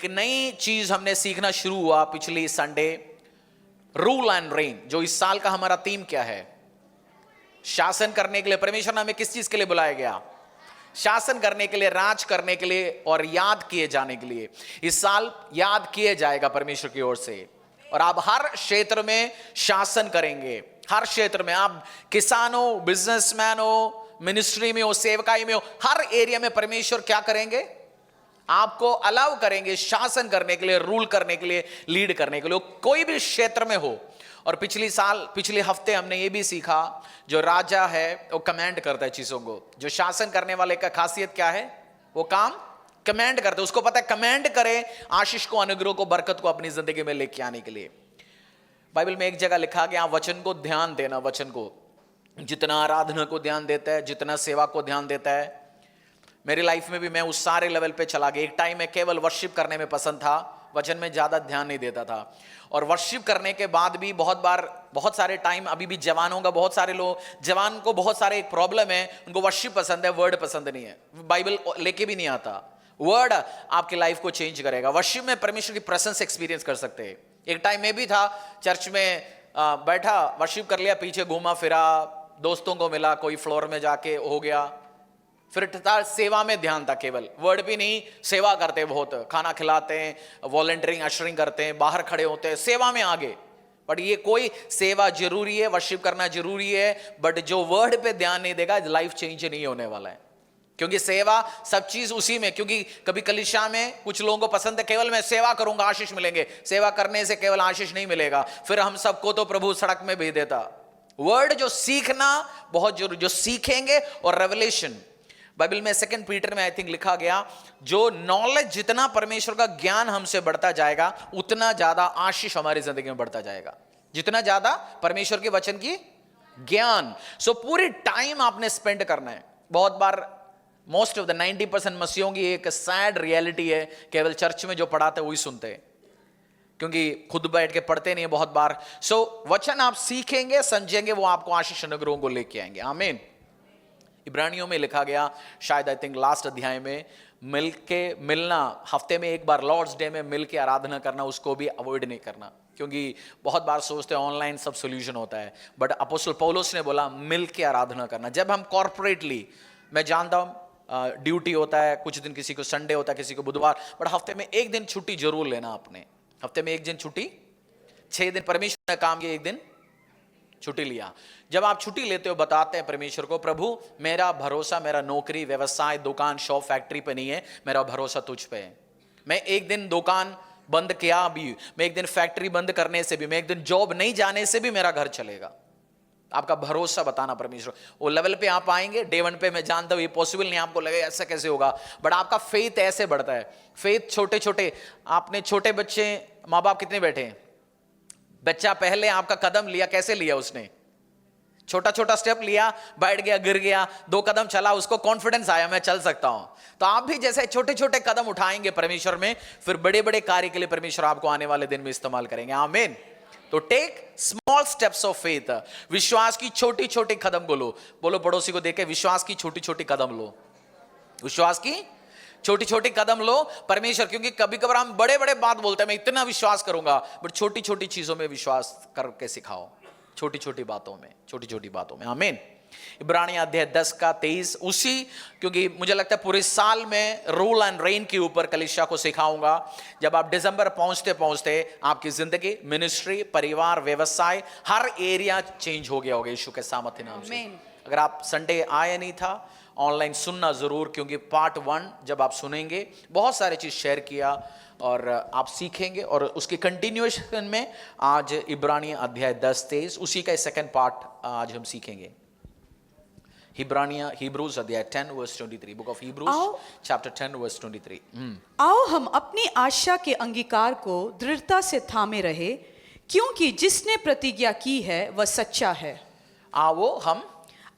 एक नई चीज हमने सीखना शुरू हुआ पिछली संडे, रूल एंड रेन। जो इस साल का हमारा थीम क्या है? शासन करने के लिए। परमेश्वर ने हमें किस चीज के लिए बुलाया गया? शासन करने के लिए, राज करने के लिए और याद किए जाने के लिए। इस साल याद किए जाएगा परमेश्वर की ओर से, और आप हर क्षेत्र में शासन करेंगे। हर क्षेत्र में, आप किसान हो, बिजनेसमैन हो, मिनिस्ट्री में हो, सेवकाई में हो, हर एरिया में परमेश्वर क्या करेंगे? आपको अलाउ करेंगे शासन करने के लिए, रूल करने के लिए, लीड करने के लिए, कोई भी क्षेत्र में हो। और पिछले हफ्ते हमने ये भी सीखा, जो राजा है वो कमांड करता है चीजों को। जो शासन करने वाले का खासियत क्या है? वो काम कमांड करते, उसको पता है कमांड करे आशीष को, अनुग्रह को, बरकत को अपनी जिंदगी में लेके आने के लिए। बाइबल में एक जगह लिखा गया, वचन को ध्यान देना। वचन को जितना आराधना को ध्यान देता है, जितना सेवा को ध्यान देता है। मेरी लाइफ में भी मैं उस सारे लेवल पे चला गया। एक टाइम में केवल वर्शिप करने में पसंद था, वचन में ज्यादा ध्यान नहीं देता था। और वर्शिप करने के बाद भी बहुत सारे टाइम, अभी भी जवानों का, बहुत सारे लोग, जवान को बहुत सारे एक प्रॉब्लम है, उनको वर्शिप पसंद है, वर्ड पसंद नहीं है, बाइबल लेके भी नहीं आता। वर्ड आपकी लाइफ को चेंज करेगा। वर्शिप में परमेश्वर की प्रेजेंस एक्सपीरियंस कर सकते हैं। एक टाइम में भी था, चर्च में बैठा, वर्शिप कर लिया, पीछे घूमा फिरा, दोस्तों को मिला, कोई फ्लोर में जाके हो गया, फिर था सेवा में ध्यान था, केवल वर्ड भी नहीं, सेवा करते, बहुत खाना खिलाते हैं, वॉलंटियरिंग, अशरिंग करते हैं, बाहर खड़े होते हैं, सेवा में आगे। बट ये कोई सेवा जरूरी है, वर्शिप करना जरूरी है, बट जो वर्ड पे ध्यान नहीं देगा, लाइफ चेंज नहीं होने वाला है। क्योंकि सेवा सब चीज उसी में, क्योंकि कभी कलीसिया में कुछ लोगों को पसंद है केवल मैं सेवा करूंगा आशीष मिलेंगे। सेवा करने से केवल आशीष नहीं मिलेगा, फिर हम सबको तो प्रभु सड़क में भेज देता। वर्ड जो सीखना बहुत जरूरी, जो सीखेंगे। और रेवलेशन, बाइबल में 2 पीटर में आई थिंक लिखा गया, जो नॉलेज, जितना परमेश्वर का ज्ञान हमसे बढ़ता जाएगा, उतना ज्यादा आशीष हमारी जिंदगी में बढ़ता जाएगा। जितना ज्यादा परमेश्वर के वचन की ज्ञान। सो पूरी टाइम आपने स्पेंड करना है। बहुत बार मोस्ट ऑफ द 90% मसीहों की एक सैड रियलिटी है, केवल चर्च में जो पढ़ाते हैं वही सुनते हैं, क्योंकि खुद बैठ के पढ़ते नहीं है बहुत बार। सो वचन आप सीखेंगे, समझेंगे, वो आपको आशीष अनुग्रहों को लेके आएंगे। आमीन। इब्रानियों में लिखा गया, शायद आई थिंक लास्ट अध्याय में, मिलना, हफ्ते में एक बार लॉर्ड्स डे में मिल के आराधना करना, उसको भी अवॉइड नहीं करना। क्योंकि बहुत बार सोचते हैं ऑनलाइन सब सोल्यूशन होता है, बट अपोस्टल पौलुस ने बोला मिल के आराधना करना। जब हम कॉर्पोरेटली, मैं जानता हूं ड्यूटी होता है, कुछ दिन किसी को संडे होता है, किसी को बुधवार, बट हफ्ते में एक दिन छुट्टी जरूर लेना आपने। हफ्ते में एक दिन छुट्टी, 6 दिन परमेश्वर ने काम किया, एक दिन छुट्टी लिया। जब आप छुट्टी लेते हो, बताते हैं परमेश्वर को, प्रभु मेरा भरोसा, मेरा नौकरी, व्यवसाय, दुकान, शॉप, फैक्ट्री पे नहीं है, मेरा भरोसा तुझ पे है। मैं एक दिन दुकान बंद किया भी, मैं एक दिन फैक्ट्री बंद करने से भी, मैं एक दिन जॉब नहीं जाने से भी मेरा घर चलेगा। आपका भरोसा बताना परमेश्वर। वो लेवल पे आप आएंगे, डे 1 पे मैं जानता हूं ये पॉसिबल नहीं, आपको लगे ऐसा कैसे होगा, बट आपका फेथ ऐसे बढ़ता है। फेथ छोटे छोटे, आपने छोटे बच्चे, माँ बाप कितने बैठे हैं, बच्चा पहले आपका कदम लिया, कैसे लिया उसने? छोटा छोटा स्टेप लिया, बैठ गया, गिर गया, 2 कदम चला, उसको कॉन्फिडेंस आया मैं चल सकता हूं। तो आप भी जैसे छोटे छोटे कदम उठाएंगे परमेश्वर में, फिर बड़े बड़े कार्य के लिए परमेश्वर आपको आने वाले दिन में इस्तेमाल करेंगे। आमीन। तो take small steps of faith, विश्वास की छोटी छोटी कदम को लो। बोलो पड़ोसी को देखे, विश्वास की छोटी छोटी कदम लो। विश्वास की छोटी छोटी कदम लो परमेश्वर, क्योंकि कभी कभार हम बड़े बड़े बात बोलते हैं, मैं इतना विश्वास करूंगा, बट छोटी छोटी चीजों में विश्वास करके सिखाओ, छोटी छोटी बातों में, छोटी छोटी बातों में। आमीन। इब्रानी अध्याय 10 का 23, उसी, क्योंकि मुझे लगता है पूरे साल में रूल एंड रेन के ऊपर कलीसिया को सिखाऊंगा। जब आप दिसंबर पहुंचते पहुंचते आपकी जिंदगी, मिनिस्ट्री, परिवार, व्यवसाय, हर एरिया चेंज हो गया होगा यीशु के सामर्थ्य नाम से। अगर आप संडे आए नहीं था, ऑनलाइन सुनना जरूर, क्योंकि पार्ट 1 जब आप सुनेंगे, बहुत सारी चीज शेयर किया और आप सीखेंगे, और उसके कंटिन्यूएशन में आज इब्रानी अध्याय 10-23, उसी का 2nd पार्ट आज हम सीखेंगे। Hebrews अध्याय 10 verse 23, book of Hebrews chapter 10 verse 23। आओ हम अपनी आशा के अंगीकार को दृढ़ता से थामे रहे, क्योंकि जिसने प्रतिज्ञा की है वह सच्चा है। आओ हम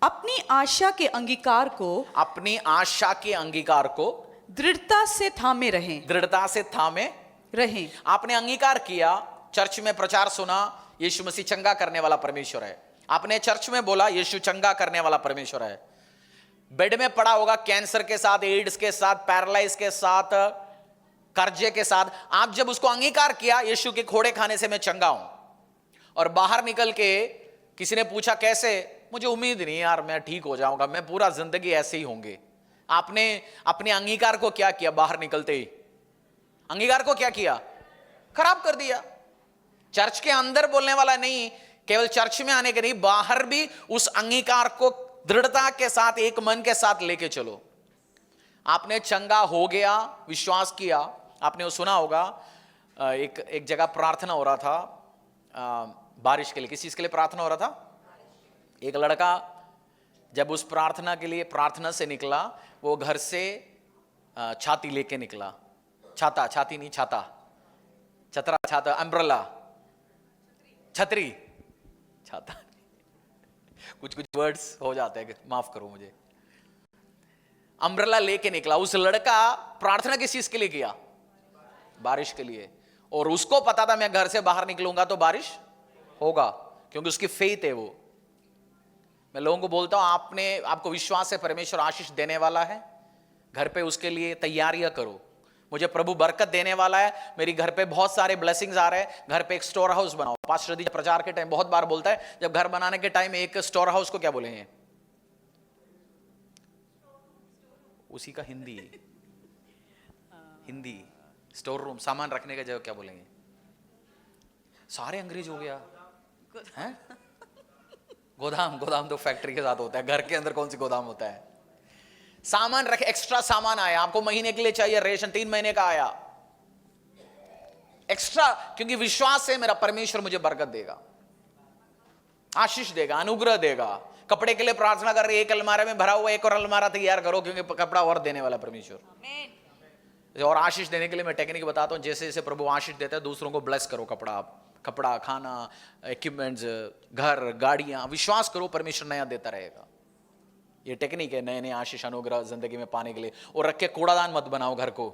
अपनी आशा के अंगीकार को, अपनी आशा के अंगीकार को दृढ़ता से थामे रहें, दृढ़ता से थामे रहें। आपने अंगीकार किया, चर्च में प्रचार सुना, यीशु मसीह चंगा करने वाला परमेश्वर है। आपने चर्च में बोला यीशु चंगा करने वाला परमेश्वर है। बेड में पड़ा होगा कैंसर के साथ, एड्स के साथ, पैरालाइज के साथ, कर्जे के साथ। आप जब उसको अंगीकार किया, यीशु के खोड़े खाने से मैं चंगा हूं, और बाहर निकल के किसी ने पूछा कैसे, मुझे उम्मीद नहीं यार मैं ठीक हो जाऊंगा, मैं पूरा जिंदगी ऐसे ही होंगे। आपने अपने अंगीकार को क्या किया? बाहर निकलते ही अंगीकार को क्या किया? खराब कर दिया। चर्च के अंदर बोलने वाला नहीं, केवल चर्च में आने के नहीं, बाहर भी उस अंगीकार को दृढ़ता के साथ, एक मन के साथ लेके चलो। आपने चंगा हो गया, विश्वास किया। आपने वो सुना होगा, एक जगह प्रार्थना हो रहा था बारिश के लिए। किस चीज के लिए प्रार्थना हो रहा था? एक लड़का जब उस प्रार्थना के लिए प्रार्थना से निकला, वो घर से छाती लेके निकला। छाती नहीं, छतरा, अम्ब्रेला, छतरी, छाता, कुछ वर्ड्स हो जाते हैं, माफ करो मुझे। अम्ब्रेला लेके निकला। उस लड़का प्रार्थना किस चीज के लिए किया? बारिश के लिए। और उसको पता था मैं घर से बाहर निकलूंगा तो बारिश होगा, क्योंकि उसकी फेथ है वो। मैं लोगों को बोलता हूं, आपको विश्वास है परमेश्वर आशीष देने वाला है, घर पे उसके लिए तैयारियां करो। मुझे प्रभु बरकत देने वाला है, मेरी घर पे बहुत सारे ब्लेसिंग्स आ रहे हैं, घर पे एक स्टोर हाउस बनाओ। पास्टर दी प्रचार के टाइम बहुत बार बोलता है, जब घर बनाने के टाइम एक स्टोर हाउस को क्या बोलेंगे? उसी का हिंदी स्टोर रूम, सामान रखने का जगह क्या बोलेंगे? सारे अंग्रेज हो गया है? गोदाम तो फैक्ट्री के साथ होता है, घर के अंदर कौन सी गोदाम होता है? सामान रखे, एक्स्ट्रा सामान आया आपको, महीने के लिए चाहिए रेशन, 3 महीने का आया एक्स्ट्रा, क्योंकि विश्वास है मेरा परमेश्वर मुझे बरकत देगा, आशीष देगा, अनुग्रह देगा। कपड़े के लिए प्रार्थना कर रही है, एक अलमारे में भरा हुआ, एक और अलमारा तैयार करो, क्योंकि कपड़ा और देने वाला परमेश्वर। और आशीष देने के लिए मैं टेक्निक बताता हूं, जैसे जैसे प्रभु आशीष देता है, दूसरों को ब्लेस करो। कपड़ा, खाना, इक्विपमेंट्स, घर, गाड़ियां, विश्वास करो परमेश्वर नया देता रहेगा। ये टेक्निक है नए आशीष अनुग्रह जिंदगी में पाने के लिए। और रख के कूड़ादान मत बनाओ घर को।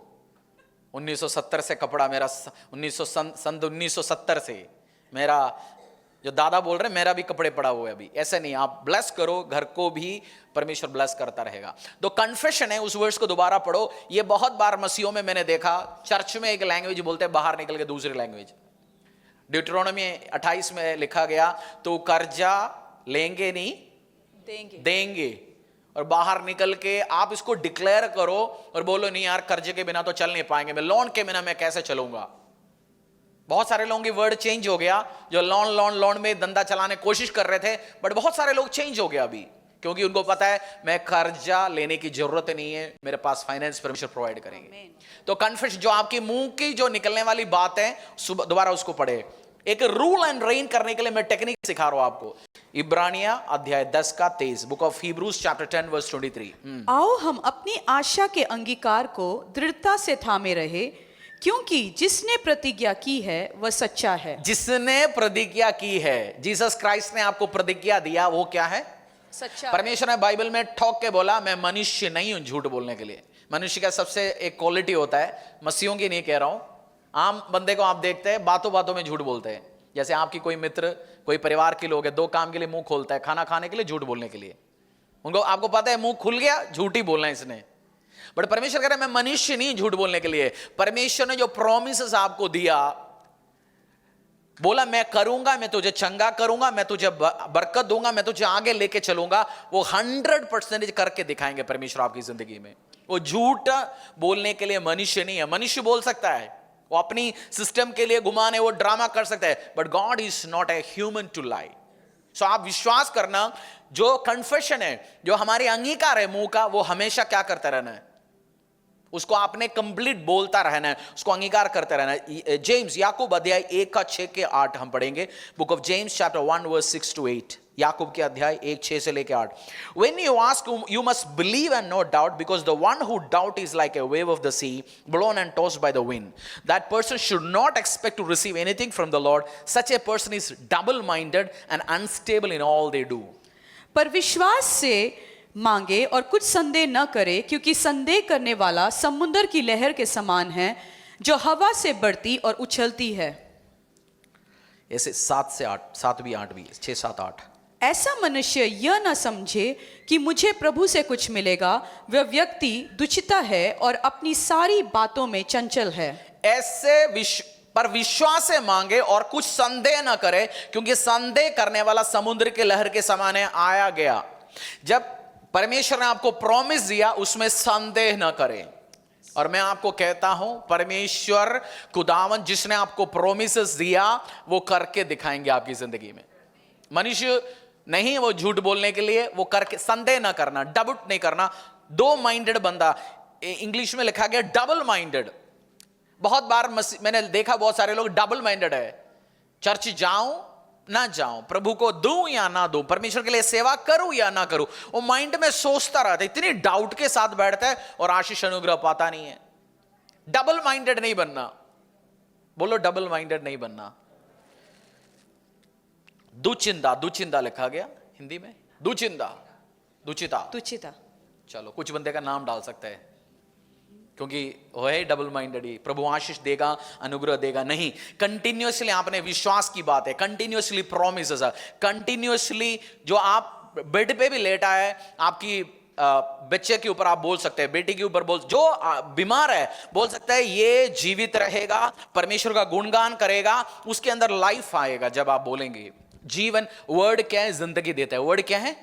1970 से कपड़ा मेरा, 1970 से मेरा, जो दादा बोल रहे मेरा भी कपड़े पड़ा हुआ है अभी। ऐसे नहीं, आप ब्लेस करो, घर को भी परमेश्वर ब्लेस करता रहेगा। तो कन्फेशन है, उस वर्ड्स को दोबारा पढ़ो। ये बहुत बार मसीहों में मैंने देखा, चर्च में एक लैंग्वेज बोलते हैं, बाहर निकल के दूसरी लैंग्वेज। ड्यूटरोनोमी 28 में लिखा गया, तो कर्जा लेंगे नहीं देंगे। और बाहर निकल के आप इसको डिक्लेयर करो और बोलो, नहीं यार कर्जे के बिना तो चल नहीं पाएंगे, मैं लोन के बिना मैं कैसे चलूंगा। बहुत सारे लोगों की वर्ड चेंज हो गया, जो लोन में धंधा चलाने की कोशिश कर रहे थे, बट बहुत सारे लोग चेंज हो गया अभी, क्योंकि उनको पता है मैं कर्जा लेने की जरूरत नहीं है, मेरे पास फाइनेंस परमेश्वर प्रोवाइड करेंगे। तो कन्फेस, जो आपकी मुंह की जो निकलने वाली बात है, दोबारा उसको पढ़े। एक रूल एंड रेन करने के लिए मैं टेक्निक सिखा रहा हूं आपको। इब्रानिया अध्याय 10 का 23, book of Hebrews chapter 10 verse 23। आओ हम अपनी आशा के अंगीकार को दृढ़ता से थामे रहे, क्योंकि जिसने प्रतिज्ञा की है वह सच्चा है। जिसने प्रतिज्ञा की है, जीसस क्राइस्ट ने आपको प्रतिज्ञा दिया, वो क्या है? सच्चा। परमेश्वर ने बाइबल में ठोक के बोला, मैं मनुष्य नहीं हूं झूठ बोलने के लिए। मनुष्य का सबसे एक क्वालिटी होता है, मसीहों की नहीं कह रहा हूं, आम बंदे को आप देखते हैं बातों बातों में झूठ बोलते हैं। जैसे आपकी कोई मित्र, कोई परिवार के लोग है, 2 काम के लिए मुंह खोलता है, खाना खाने के लिए, झूठ बोलने के लिए। उनको आपको पता है मुंह खुल गया, झूठ ही बोलना है इसने। बट परमेश्वर कह रहा है मैं मनुष्य नहीं झूठ बोलने के लिए। परमेश्वर ने जो प्रॉमिसेस आपको दिया, बोला मैं करूंगा, मैं तुझे चंगा करूंगा, मैं तुझे बरकत दूंगा, मैं तुझे आगे लेके चलूंगा, वो 100% करके दिखाएंगे परमेश्वर आपकी जिंदगी में। वो झूठ बोलने के लिए मनुष्य नहीं है। मनुष्य बोल सकता है, वो अपनी सिस्टम के लिए घुमाने, वो ड्रामा कर सकता है, but God is not a human to lie. सो आप विश्वास करना, जो कन्फेशन है, जो हमारे अंगीकार है मुंह का, वो हमेशा क्या करता रहना है? उसको आपने कंप्लीट बोलता रहना है, उसको अंगीकार करते रहना है। जेम्स, याकूब अध्याय 1 का 6 के 8 हम पढ़ेंगे। Book of James chapter 1 verse 6 to 8। Yakub के अध्याय 1 6 से लेके 8। When you ask, you must believe and not doubt, because the one who doubt is like a wave of the sea, blown and tossed by the wind. That person should not expect to receive anything from the Lord. Such a person is double-minded and unstable in all they do. पर विश्वास से मांगे और कुछ संदेह न करे, क्योंकि संदेह करने वाला समुद्र की लहर के समान है, जो हवा से बढ़ती और उछलती है। ऐसे 7 से 8, 7 भी 8 भी, 6 7 8। ऐसा मनुष्य यह न समझे कि मुझे प्रभु से कुछ मिलेगा। वह व्यक्ति दुचिता है और अपनी सारी बातों में चंचल है। ऐसे पर विश्वास से मांगे और कुछ संदेह न करे, क्योंकि संदेह करने वाला समुद्र के लहर के समान है, आया गया। जब परमेश्वर ने आपको प्रॉमिस दिया, उसमें संदेह न करें। और मैं आपको कहता हूं, परमेश्वर खुदावन जिसने आपको प्रोमिसेस दिया वो करके दिखाएंगे आपकी जिंदगी में। मनुष्य नहीं वो झूठ बोलने के लिए, वो करके, संदेह ना करना, डाउट नहीं करना। दो माइंडेड बंदा, इंग्लिश में लिखा गया डबल माइंडेड। बहुत बार मैंने देखा बहुत सारे लोग डबल माइंडेड है। चर्च जाऊं ना जाऊं, प्रभु को दूं या ना दूं, परमेश्वर के लिए सेवा करूं या ना करूं, वो माइंड में सोचता रहता है, इतनी डाउट के साथ बैठता है और आशीष अनुग्रह पाता नहीं है। डबल माइंडेड नहीं बनना। बोलो, डबल माइंडेड नहीं बनना। दुचिंता, दुचिंता लिखा गया हिंदी में, दुचिंता, दुचिता, दुचिता। चलो कुछ बंदे का नाम डाल सकते हैं, क्योंकि वो है डबल माइंडेड ही। प्रभु आशीष देगा, अनुग्रह देगा नहीं। कंटिन्यूअसली आपने विश्वास की बात है, कंटिन्यूअसली प्रॉमिसेस है, कंटिन्यूअसली जो आप बेड पे भी लेटा है, आपकी बच्चे के ऊपर आप बोल सकते हैं, बेटी के ऊपर बोल, जो बीमार है बोल सकता है ये जीवित रहेगा, परमेश्वर का गुणगान करेगा, उसके अंदर लाइफ आएगा जब आप बोलेंगे। जीवन, वर्ड क्या है? जिंदगी देता है। वर्ड क्या है?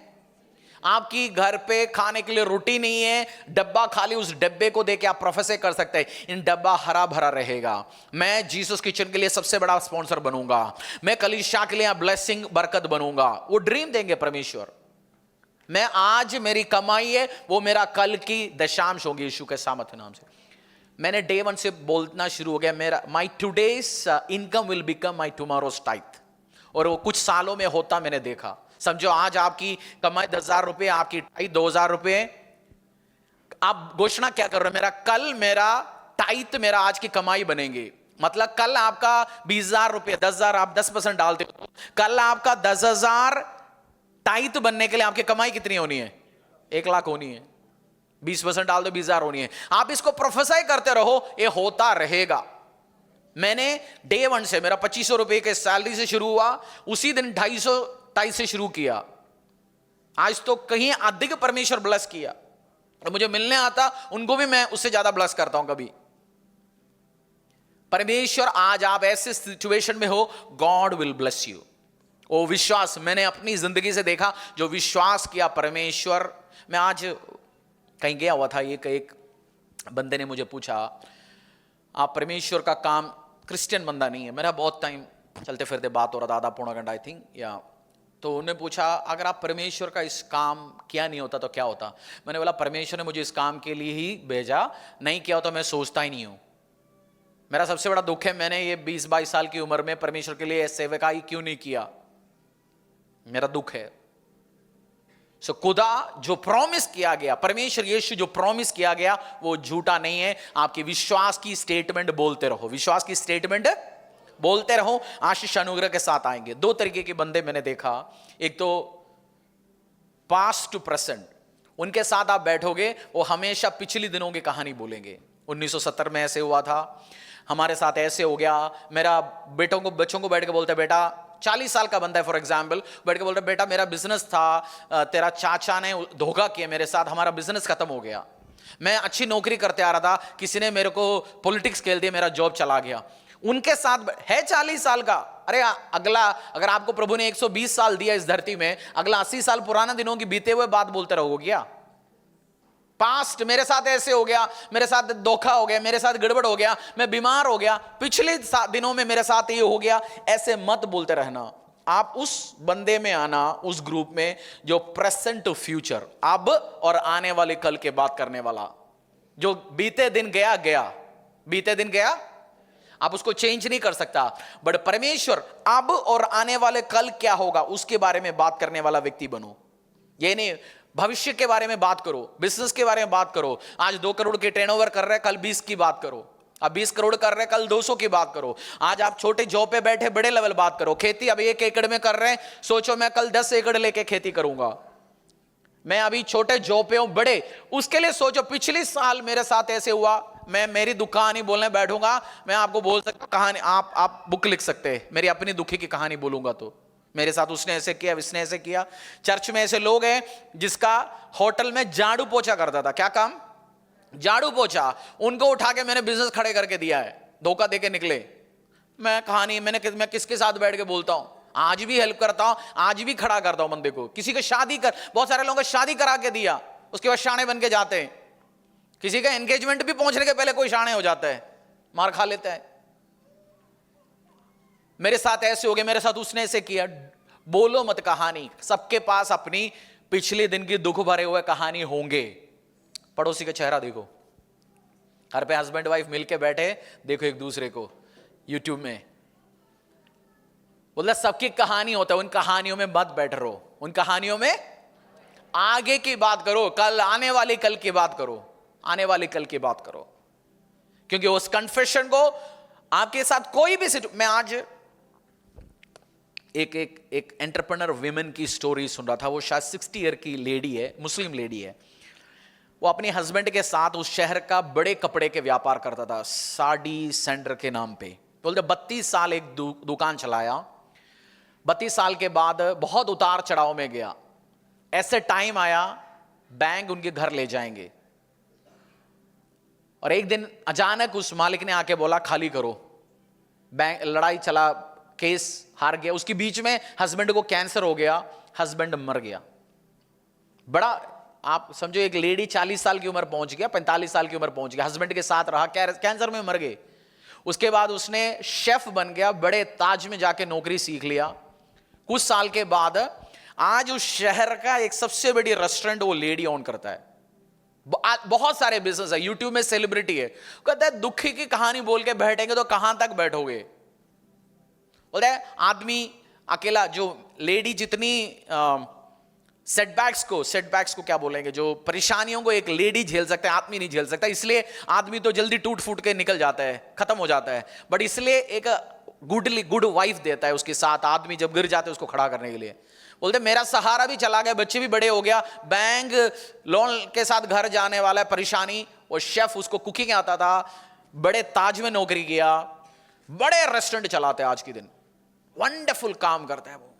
आपकी घर पे खाने के लिए रोटी नहीं है, डब्बा खाली, उस डब्बे को देके आप प्रोफेसर कर सकते हैं, इन डब्बा हरा भरा रहेगा। मैं जीसस किचन के लिए सबसे बड़ा स्पॉन्सर बनूंगा, मैं कलीसिया के लिए ब्लेसिंग बरकत बनूंगा। वो ड्रीम देंगे परमेश्वर। मैं आज मेरी कमाई है, वो मेरा कल की दशांश होगी यीशु के सामर्थ्य नाम से। मैंने डे 1 से बोलना शुरू हो गया, मेरा माई today's income will become my tomorrow's tithe. और वो कुछ सालों में होता मैंने देखा। समझो आज आपकी कमाई 10,000 रुपए, आपकी टाइथ 2,000 रुपए। आप घोषणा क्या कर रहे हो? मेरा कल, मेरा टाइथ, मेरा आज की कमाई बनेंगे। मतलब कल आपका 20,000 रुपए, 10,000 आप 10% डालते हो, कल आपका 10,000 टाइथ बनने के लिए आपकी कमाई कितनी होनी है? 1 लाख होनी है। 20% डाल दो, 20,000 होनी है। आप इसको प्रोफेसाई करते रहो, ये होता रहेगा। मैंने डे 1 से, मेरा 2,500 रुपए के सैलरी से शुरू हुआ, उसी दिन 250 से शुरू किया। आज तो कहीं अधिक परमेश्वर ब्लेस किया। और मुझे मिलने आता उनको भी मैं उससे ज्यादा ब्लेस करता हूं कभी। परमेश्वर, आज आप ऐसे सिचुएशन में हो, गॉड विल ब्लेस यू। वो विश्वास मैंने अपनी जिंदगी से देखा, जो विश्वास किया परमेश्वर। मैं आज कहीं गया हुआ था, एक बंदे ने मुझे पूछा, आप परमेश्वर का काम, क्रिश्चियन बंदा नहीं है, मेरा बहुत टाइम चलते फिरते बात हो रहा था, आधा पौना घंटा आई थिंक, या तो उन्होंने पूछा अगर आप परमेश्वर का इस काम किया नहीं होता तो क्या होता? मैंने बोला परमेश्वर ने मुझे इस काम के लिए ही भेजा, नहीं किया होता मैं सोचता ही नहीं हूं। मेरा सबसे बड़ा दुख है, मैंने ये 20-22 साल की उम्र में परमेश्वर के लिए सेवकाई क्यों नहीं किया, मेरा दुख है। सो खुदा जो प्रॉमिस किया गया, परमेश्वर यीशु जो प्रॉमिस किया गया, वो झूठा नहीं है। आपकी विश्वास की स्टेटमेंट बोलते रहो, विश्वास की स्टेटमेंट बोलते रहो, आशीष अनुग्रह के साथ आएंगे। 2 तरीके के बंदे मैंने देखा, एक तो पास्ट टू प्रेजेंट, उनके साथ आप बैठोगे वो हमेशा पिछली दिनों की कहानी बोलेंगे। 1970 में ऐसे हुआ था, हमारे साथ ऐसे हो गया। मेरा बच्चों को बैठ के बोलते, बेटा 40 साल का बंदा है फॉर एग्जाम्पल, बैठ के बोलते बेटा मेरा बिजनेस था, तेरा चाचा ने धोखा किया मेरे साथ, हमारा बिजनेस खत्म हो गया। मैं अच्छी नौकरी करते आ रहा था, किसी ने मेरे को पॉलिटिक्स खेल दिया, मेरा जॉब चला गया। उनके साथ है 40 साल का, अरे अगला, अगर आपको प्रभु ने 120 साल दिया इस धरती में, अगला 80 साल पुराना दिनों की बीते हुए बात बोलते रहोगे क्या? पास्ट, मेरे साथ ऐसे हो गया, मेरे साथ धोखा हो गया, मेरे साथ गड़बड़ हो गया, मैं बीमार हो गया, पिछले दिनों में मेरे साथ ये हो गया, ऐसे मत बोलते रहना। आप उस बंदे में आना, उस ग्रुप में जो प्रेजेंट टू फ्यूचर, अब और आने वाले कल के बात करने वाला। जो बीते दिन गया गया, बीते दिन गया, आप उसको चेंज नहीं कर सकता, बट परमेश्वर अब और आने वाले कल क्या होगा उसके बारे में बात करने वाला व्यक्ति बनो। ये नहीं भविष्य के बारे में बात करो, बिजनेस के बारे में बात करो। आज 2 करोड़ के टर्नओवर कर रहे हैं, कल 20 की बात करो। अब 20 करोड़ कर रहे हैं, कल 200 की बात करो। आज आप छोटे जॉब पे बैठे बड़े लेवल बात करो। खेती अब 1 एकड़ में कर रहे हैं, सोचो मैं कल 10 एकड़ लेके खेती करूंगा। मैं अभी छोटे जॉब पे हूं, बड़े, उसके लिए सोचो पिछले साल मेरे साथ ऐसे हुआ। मैं मेरी दुख-कहानी बोलने बैठूंगा, मैं आपको बोल सकता कहानी, आप बुक लिख सकते हैं, मेरी अपनी दुखी की कहानी बोलूंगा तो मेरे साथ उसने ऐसे किया, इसने ऐसे किया। चर्च में ऐसे लोग हैं जिसका होटल में झाड़ू पोछा करता था। क्या काम? झाड़ू पोछा। उनको उठा के मैंने बिजनेस खड़े करके दिया है, धोखा देके निकले। मैं कहानी मैं किसके साथ बैठ के बोलता हूं, आज भी हेल्प करता हूं, आज भी खड़ा करता हूं बंदे को। किसी को शादी कर, बहुत सारे लोगों को शादी करा के दिया, उसके बाद शाणे बन के जाते हैं। किसी का एंगेजमेंट भी पहुंचने के पहले कोई शाणे हो जाता है, मार खा लेता है। मेरे साथ ऐसे हो गया, मेरे साथ उसने ऐसे किया। बोलो मत कहानी, सबके पास अपनी पिछले दिन की दुख भरे हुए कहानी होंगे। पड़ोसी का चेहरा देखो, घर पे हस्बैंड वाइफ मिलके बैठे, देखो एक दूसरे को यूट्यूब में। बोला सबकी कहानी होता है, उन कहानियों में मत बैठ रहो, उन कहानियों में आगे की बात करो, कल आने वाली कल की बात करो, आने वाली कल की बात करो। क्योंकि उस कन्फेशन को आपके साथ कोई भी मैं आज एक एंटरप्रेन्योर विमेन की स्टोरी सुन रहा था। वो शायद 60 ईयर की लेडी है, मुस्लिम लेडी है। वो अपने हस्बैंड के साथ उस शहर का बड़े कपड़े के व्यापार करता था, साड़ी सेंटर के नाम पे। बोलते 32 साल एक दुकान चलाया। 32 साल के बाद बहुत उतार चढ़ाव में गया। ऐसे टाइम आया बैंक उनके घर ले जाएंगे, और एक दिन अचानक उस मालिक ने आके बोला खाली करो। बैंक लड़ाई चला, केस हार गया। उसके बीच में हस्बैंड को कैंसर हो गया, हस्बैंड मर गया। बड़ा, आप समझो एक लेडी 40 साल की उम्र पहुंच गया, 45 साल की उम्र पहुंच गया, हस्बैंड के साथ रहा, कैंसर में मर गए। उसके बाद उसने शेफ बन गया, बड़े ताज में जाके नौकरी सीख लिया। कुछ साल के बाद आज उस शहर का एक सबसे बड़ी रेस्टोरेंट वो लेडी ओन करता है। बहुत सारे बिजनेस है, यूट्यूब में सेलिब्रिटी है। कहता है दुखी की कहानी बोल के बैठेंगे तो कहां तक बैठोगे। बोलता है आदमी अकेला, जो लेडी जितनी सेटबैक्स को क्या बोलेंगे, जो परेशानियों को एक लेडी झेल सकता है, आदमी नहीं झेल सकता। इसलिए आदमी तो जल्दी टूट फूट के निकल जाता है, खत्म हो जाता है। बट इसलिए एक गुड वाइफ देता है उसके साथ, आदमी जब गिर जाते है उसको खड़ा करने के लिए। बोलते मेरा सहारा भी चला गया, बच्चे भी बड़े हो गया, बैंक लोन के साथ घर जाने वाला है, परेशानी। वो शेफ, उसको कुकिंग आता था, बड़े ताज में नौकरी किया, बड़े रेस्टोरेंट चलाते हैं आज के दिन, वंडरफुल काम करता है वो।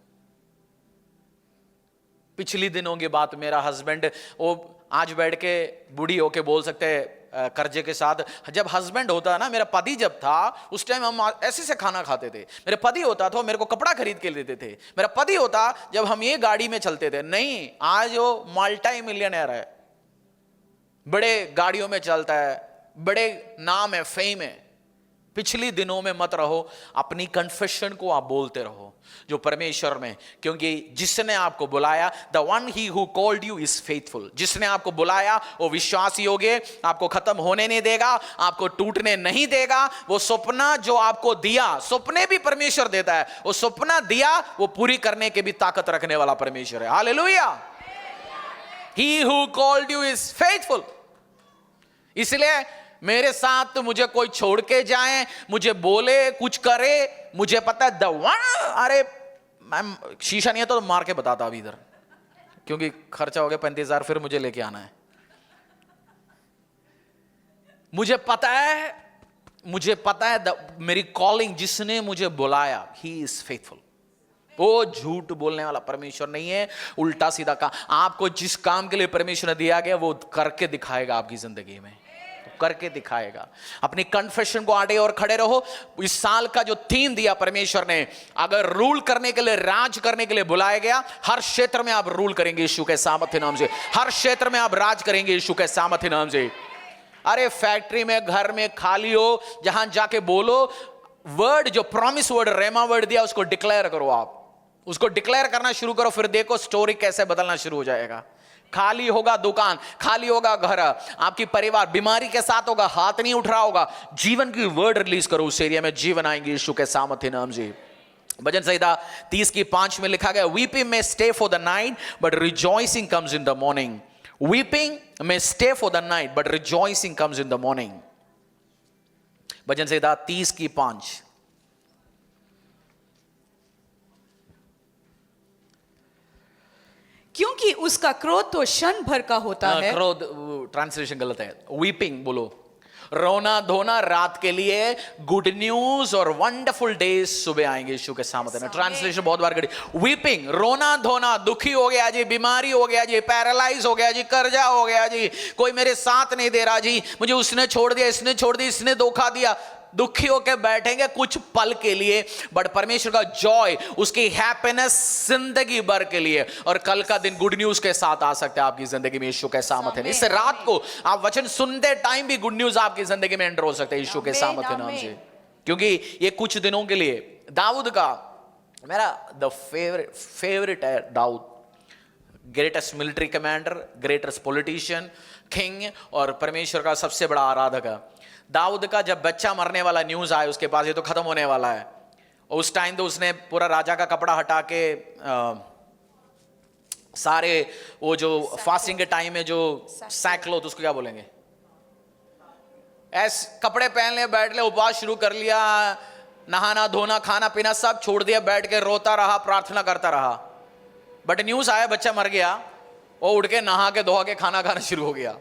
पिछली दिनों की बात, मेरा हस्बैंड वो आज बैठ के बूढ़ी होके बोल सकते हैं कर्जे के साथ। जब हस्बैंड होता है ना, मेरा पति जब था उस टाइम हम ऐसे से खाना खाते थे। मेरे पति होता तो मेरे को कपड़ा खरीद के देते थे। मेरा पति होता जब हम ये गाड़ी में चलते थे। नहीं, आज वो मल्टी मिलियनर है, बड़े गाड़ियों में चलता है, बड़े नाम है, फेम है। पिछली दिनों में मत रहो, अपनी कन्फेशन को आप बोलते रहो जो परमेश्वर में, क्योंकि जिसने आपको बुलाया, the one he who called you is faithful. जिसने आपको बुलाया वो विश्वासी होगे, आपको खत्म होने नहीं देगा, आपको टूटने नहीं देगा। वो सपना जो आपको दिया, सपने भी परमेश्वर देता है, वो सपना दिया वो पूरी करने के भी ताकत रखने वाला परमेश्वर है। Hallelujah. He who called you is faithful. इसलिए मेरे साथ तो मुझे कोई छोड़ के जाए, मुझे बोले, कुछ करे, मुझे पता है अरे शीशा नहीं है तो मार के बताता अभी इधर, क्योंकि खर्चा हो गया 35,000, फिर मुझे लेके आना है। मुझे पता है मेरी कॉलिंग, जिसने मुझे बुलाया, ही इज फेथफुल। वो झूठ बोलने वाला परमेश्वर नहीं है, उल्टा सीधा का। आपको जिस काम के लिए परमेश्वर ने दिया गया वो करके दिखाएगा, आपकी जिंदगी में करके दिखाएगा। अपनी कन्फेशन को आड़े और खड़े रहो। इस साल का जो थीम दिया परमेश्वर ने, अगर रूल करने के लिए, राज करने के लिए बुलाया गया, हर क्षेत्र में आप रूल करेंगे यीशु के सामर्थ्य नाम से। हर क्षेत्र में आप राज करेंगे यीशु के सामर्थ्य नाम से। अरे फैक्ट्री में, घर में खाली हो, जहां जाके बोलो, वर्ड जो प्रॉमिस वर्ड, रेमा वर्ड दिया, उसको डिक्लेयर करो। आप उसको डिक्लेयर करना शुरू करो, फिर देखो स्टोरी कैसे बदलना शुरू हो जाएगा। खाली होगा दुकान, खाली होगा घर, आपकी परिवार बीमारी के साथ होगा, हाथ नहीं उठ रहा होगा, जीवन की वर्ड रिलीज करो, उस एरिया में जीवन आएंगे यीशु के सामर्थ्य नाम से। भजन संहिता 30:5 में लिखा गया, weeping may stay for the night but rejoicing comes in the morning. Weeping may stay for the night but rejoicing comes in the morning. भजन संहिता 30:5। क्योंकि उसका क्रोध तो क्षण भर का होता है। क्रोध ट्रांसलेशन गलत है, वीपिंग बोलो। रोना धोना रात के लिए, गुड न्यूज और वंडरफुल डेज सुबह आएंगे यीशु के सामने। ट्रांसलेशन बहुत बार करी। वीपिंग, रोना धोना, दुखी हो गया जी, बीमारी हो गया जी, पैरालाइज हो गया जी, कर्जा हो गया जी, कोई मेरे साथ नहीं दे रहा जी, मुझे उसने छोड़ दिया, इसने छोड़ दिया, इसने धोखा दिया। दुखी होकर बैठेंगे कुछ पल के लिए, बट परमेश्वर का जॉय, उसकी हैप्पीनेस जिंदगी भर के लिए। और कल का दिन गुड न्यूज के साथ आ सकता है आपकी जिंदगी में यीशु के सामर्थ्य है। इस रात को आप वचन सुनते टाइम भी गुड न्यूज आपकी जिंदगी में एंटर हो सकते हैं यीशु के सामर्थ्य नाम से, क्योंकि ये कुछ दिनों के लिए दाऊद का, मेरा द फेवरेट है Daud, greatest military commander, greatest politician, king और परमेश्वर का सबसे बड़ा आराधक है। दाऊद का जब बच्चा मरने वाला न्यूज आया उसके पास, ये तो खत्म होने वाला है, और उस टाइम तो उसने पूरा राजा का कपड़ा हटा के सारे वो जो फास्टिंग के टाइम में जो सैकलो, तो उसको क्या बोलेंगे, ऐसे कपड़े पहन ले, बैठ ले, उपवास शुरू कर लिया, नहाना धोना खाना पीना सब छोड़ दिया, बैठ के रोता रहा, प्रार्थना करता रहा। बट न्यूज आया बच्चा मर गया, वो उठ के नहा के धोआ के खाना खाना शुरू हो गया।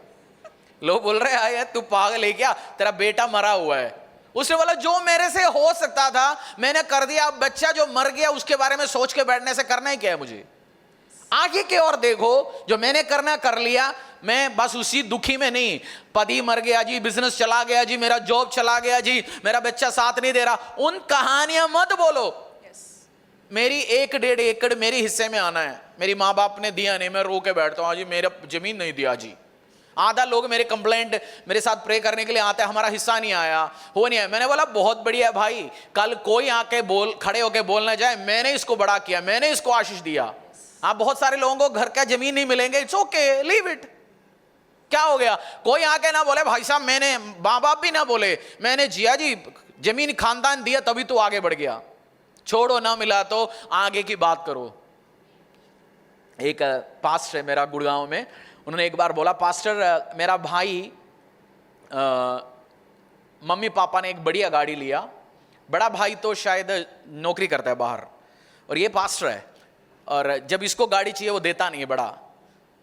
लोग बोल रहे हैं तू पागल है क्या, तेरा बेटा मरा हुआ है। उसने बोला जो मेरे से हो सकता था मैंने कर दिया, अब बच्चा जो मर गया उसके बारे में सोच के बैठने से करना ही क्या है मुझे, आगे की ओर देखो, जो मैंने करना कर लिया, मैं बस उसी दुखी में नहीं, पति मर गया जी, बिजनेस चला गया जी, मेरा जॉब चला गया जी, मेरा बच्चा साथ नहीं दे रहा, उन कहानियां मत बोलो। मेरी 1-1.5 एकड़ मेरी हिस्से में आना है, मेरी माँ बाप ने दिया नहीं, मैं रो के बैठता हूँ जी, मेरा जमीन नहीं दिया जी। आधा लोग मेरे कंप्लेंट मेरे साथ प्रे करने के लिए आते हैं, हमारा हिस्सा नहीं आया, हो नहीं आया। मैंने बोला बहुत बढ़िया भाई, कल कोई आके खड़े होके बोलना जाए मैंने इसको बड़ा किया, मैंने इसको आशीष दिया। आप बहुत सारे लोगों को घर का जमीन नहीं मिलेंगे, इट्स ओके, लीव इट, क्या हो गया। कोई आके ना बोले भाई साहब, मैंने, माँ बाप भी ना बोले मैंने जिया जी जमीन खानदान दिया तभी तो आगे बढ़ गया। छोड़ो, ना मिला तो आगे की बात करो। एक पास्टर है मेरा गुड़गांव में, उन्होंने एक बार बोला, पास्टर मेरा भाई मम्मी पापा ने एक बढ़िया गाड़ी लिया, बड़ा भाई तो शायद नौकरी करता है बाहर, और ये पास्टर है, और जब इसको गाड़ी चाहिए वो देता नहीं है बड़ा,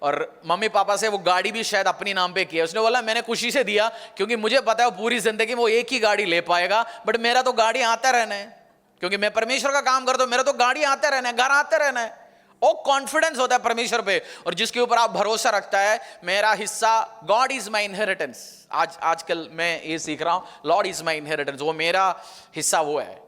और मम्मी पापा से वो गाड़ी भी शायद अपनी नाम पे किया। उसने बोला मैंने खुशी से दिया क्योंकि मुझे पता है वो पूरी जिंदगी में वो एक ही गाड़ी ले पाएगा, बट मेरा तो गाड़ी आता रहना है, क्योंकि मैं परमेश्वर का काम करता हूं, मेरा तो गाड़ी आते रहना है, घर आते रहना है। वो कॉन्फिडेंस होता है परमेश्वर पे, और जिसके ऊपर आप भरोसा रखता है, मेरा हिस्सा, गॉड इज माई इनहेरिटेंस। आजकल मैं ये सीख रहा हूं, लॉर्ड इज माई इनहेरिटेंस, वो मेरा हिस्सा वो है।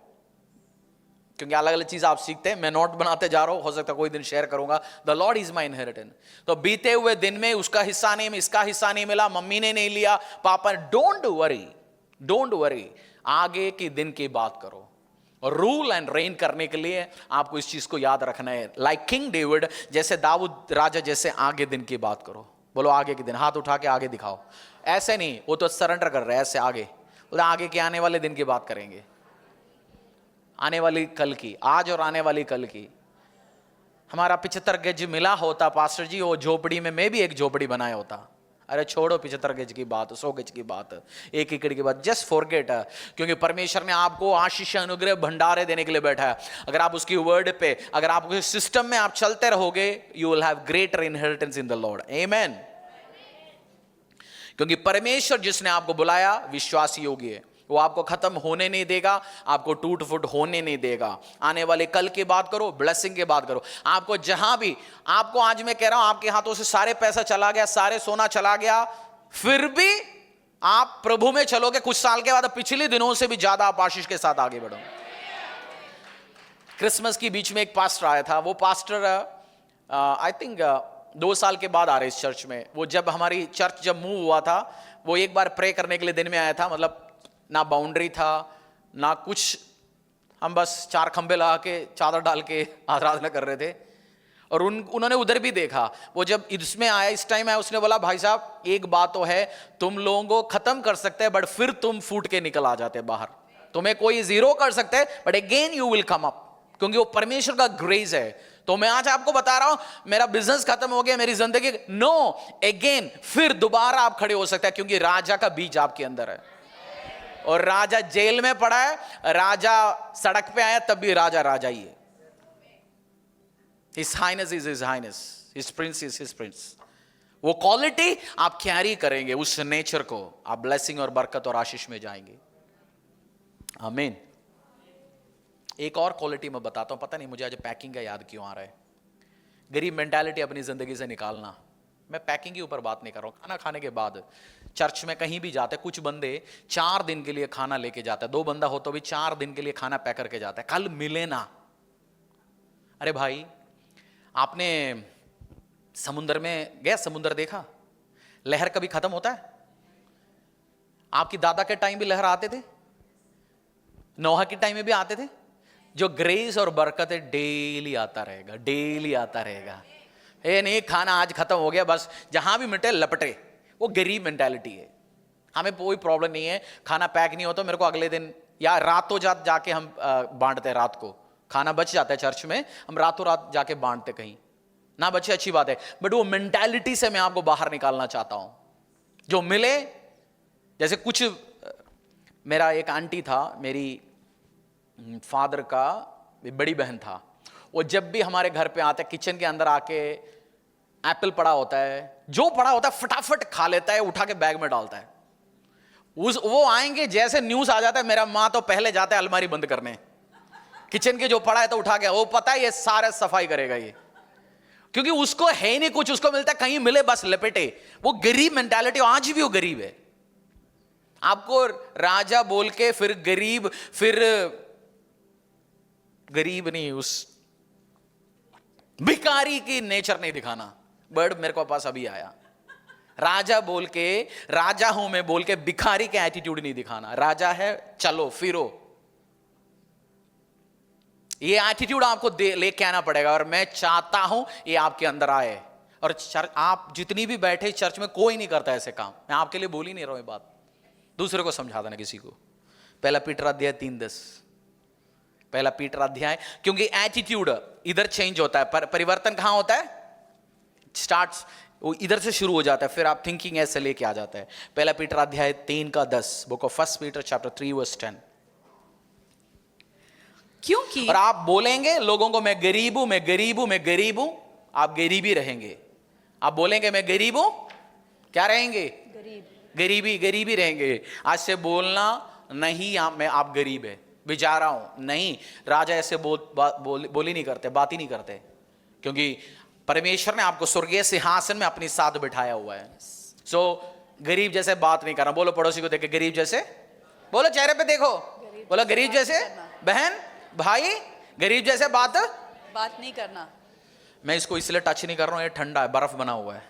क्योंकि अलग अलग चीज आप सीखते हैं, मैं नोट बनाते जा रहा हूं, हो सकता है कोई दिन शेयर करूंगा, the Lord is my inheritance. तो बीते हुए दिन में उसका हिस्सा नहीं, इसका हिस्सा नहीं मिला, मम्मी ने नहीं लिया, पापा ने, डोंट वरी, आगे के दिन की बात करो। और रूल एंड रेन करने के लिए आपको इस चीज को याद रखना है, लाइक किंग डेविड, जैसे दाऊद राजा, जैसे आगे दिन की बात करो। बोलो आगे के दिन, हाथ उठा के आगे दिखाओ, ऐसे नहीं, वो तो सरेंडर कर रहे हैं, ऐसे आगे, बोले आगे के आने वाले दिन की बात करेंगे, आने वाली कल की, आज और आने वाली कल की। हमारा 75 गज मिला होता पास्टर जी, वो झोपड़ी में मैं भी एक झोपड़ी बनाया होता। अरे छोड़ो 75 गज की बात, 100 गज की बात, 1 एकड़ की बात, जस्ट फॉरगेट। क्योंकि परमेश्वर ने आपको आशीष अनुग्रह भंडारे देने के लिए बैठा है। अगर आप उसकी वर्ड पे, अगर आप उसके सिस्टम में आप चलते रहोगे, you will have greater inheritance in the Lord, amen. क्योंकि परमेश्वर जिसने आपको बुलाया विश्वास योग्य है, वो आपको खत्म होने नहीं देगा, आपको टूट फूट होने नहीं देगा। आने वाले कल की बात करो, ब्लेसिंग की बात करो। आपको जहां भी, आपको आज मैं कह रहा हूं, आपके हाथों से सारे पैसा चला गया, सारे सोना चला गया, फिर भी आप प्रभु में चलोगे, कुछ साल के बाद पिछले दिनों से भी ज्यादा आप आशीष के साथ आगे बढ़ो। क्रिसमस की बीच में एक पास्टर आया था, वो पास्टर आई थिंक 2 साल के बाद आ रहे इस चर्च में। वो जब हमारी चर्च जब मूव हुआ था, वो एक बार प्रे करने के लिए दिन में आया था, मतलब ना बाउंड्री था ना कुछ, हम बस 4 खंबे लगा के चादर डाल के आराधना कर रहे थे। और उन्होंने उधर भी देखा, वो जब इसमें आया, इस टाइम आया, उसने बोला भाई साहब एक बात तो है, तुम लोगों को खत्म कर सकते हैं बट फिर तुम फूट के निकल आ जाते बाहर, तुम्हें कोई जीरो कर सकते हैं but again you will come up, क्योंकि वो परमेश्वर का ग्रेस है। तो मैं आज आपको बता रहा हूं, मेरा बिजनेस खत्म हो गया, मेरी जिंदगी, नो, अगेन फिर दोबारा आप खड़े हो सकते हैं, क्योंकि राजा का बीज आपके अंदर है। और राजा जेल में पड़ा है, राजा सड़क पे आया, तब भी राजा राजा ही है। His Highness is His Highness, His Prince is His Prince। वो क्वालिटी आप कैरी करेंगे, उस नेचर को आप ब्लेसिंग और बरकत और आशीष में जाएंगे। आमीन। एक और क्वालिटी मैं बताता हूं, पता नहीं मुझे आज पैकिंग का याद क्यों आ रहा है। गरीब मेंटालिटी अपनी जिंदगी से निकालना। मैं पैकिंग के ऊपर बात नहीं कर रहा हूं, खाना खाने के बाद चर्च में कहीं भी जाते, कुछ बंदे 4 दिन के लिए खाना लेके जाते हैं, 2 बंदा हो तो भी 4 दिन के लिए खाना पैक करके जाता है, कल मिले ना। अरे भाई, आपने समुद्र में गया, समुद्र देखा, लहर कभी खत्म होता है? आपकी दादा के टाइम भी लहर आते थे, नोहा के टाइम में भी आते थे। जो ग्रेस और बरकत है डेली आता रहेगा, डेली आता रहेगा। ये नहीं खाना आज खत्म हो गया बस जहां भी मिटे लपटे, वो गरीब मेंटालिटी है। हमें कोई प्रॉब्लम नहीं है, खाना पैक नहीं हो तो मेरे को अगले दिन या रातों रात जाके हम बांटते हैं। रात को खाना बच जाता है चर्च में, हम रातों रात जाके बांटते, कहीं ना बचे अच्छी बात है, बट वो मेंटालिटी से मैं आपको बाहर निकालना चाहता हूं। जो मिले, जैसे कुछ, मेरा एक आंटी था, मेरी फादर का बड़ी बहन था, वो जब भी हमारे घर पे आते, किचन के अंदर आके एप्पल पड़ा होता है, जो पड़ा होता है फटाफट खा लेता है, उठा के बैग में डालता है। वो आएंगे, जैसे न्यूज आ जाता है, मेरा माँ तो पहले जाता है अलमारी बंद करने, किचन के जो पड़ा है तो उठा के, वो पता है ये सारा सफाई करेगा ये, क्योंकि उसको है ही नहीं कुछ, उसको मिलता है कहीं मिले बस लपेटे। वो गरीब मेंटालिटी, आज भी वो गरीब है। आपको राजा बोल के फिर गरीब नहीं, उस भिखारी की नेचर नहीं दिखाना। वर्ड मेरे को पास अभी आया, राजा बोल के, राजा हूं मैं बोल के भिखारी के एटीट्यूड नहीं दिखाना। राजा है, चलो फिरो, ये एटीट्यूड आपको लेके आना पड़ेगा। और मैं चाहता हूं ये आपके अंदर आए। और चर्च, आप जितनी भी बैठे चर्च में, कोई नहीं करता ऐसे काम। मैं आपके लिए बोल ही नहीं रहा हूं ये बात, दूसरे को समझा देना किसी को। पहला पीटर अध्याय 3:10, पहला पीटर अध्याय, क्योंकि एटीट्यूड इधर चेंज होता है, परिवर्तन कहां होता है? स्टार्ट्स वो इधर से शुरू हो जाता है, फिर आप थिंकिंग ऐसे लेके आ जाता है। पहला पीटर अध्याय 3:10, बुक ऑफ 1 पीटर चैप्टर 3:10। क्योंकि और आप बोलेंगे लोगों को, मैं गरीब हूं, मैं गरीब हूं, मैं गरीब हूं, आप गरीबी रहेंगे। आप बोलेंगे मैं गरीब हूं, क्या रहेंगे? गरीबी रहेंगे। आज से बोलना नहीं आप गरीब है, बेचारा हूं, नहीं। राजा ऐसे बोल ही नहीं करते, बात ही नहीं करते, क्योंकि परमेश्वर ने आपको स्वर्गीय सिंहासन में अपनी साथ बिठाया हुआ है। सो गरीब जैसे बात नहीं करना। बोलो पड़ोसी को देख के, गरीब जैसे, बोलो चेहरे पे देखो, बोलो गरीब जैसे, बहन भाई गरीब जैसे बात नहीं करना। मैं इसको इसलिए टच नहीं कर रहा हूं, ये ठंडा है, बर्फ बना हुआ है।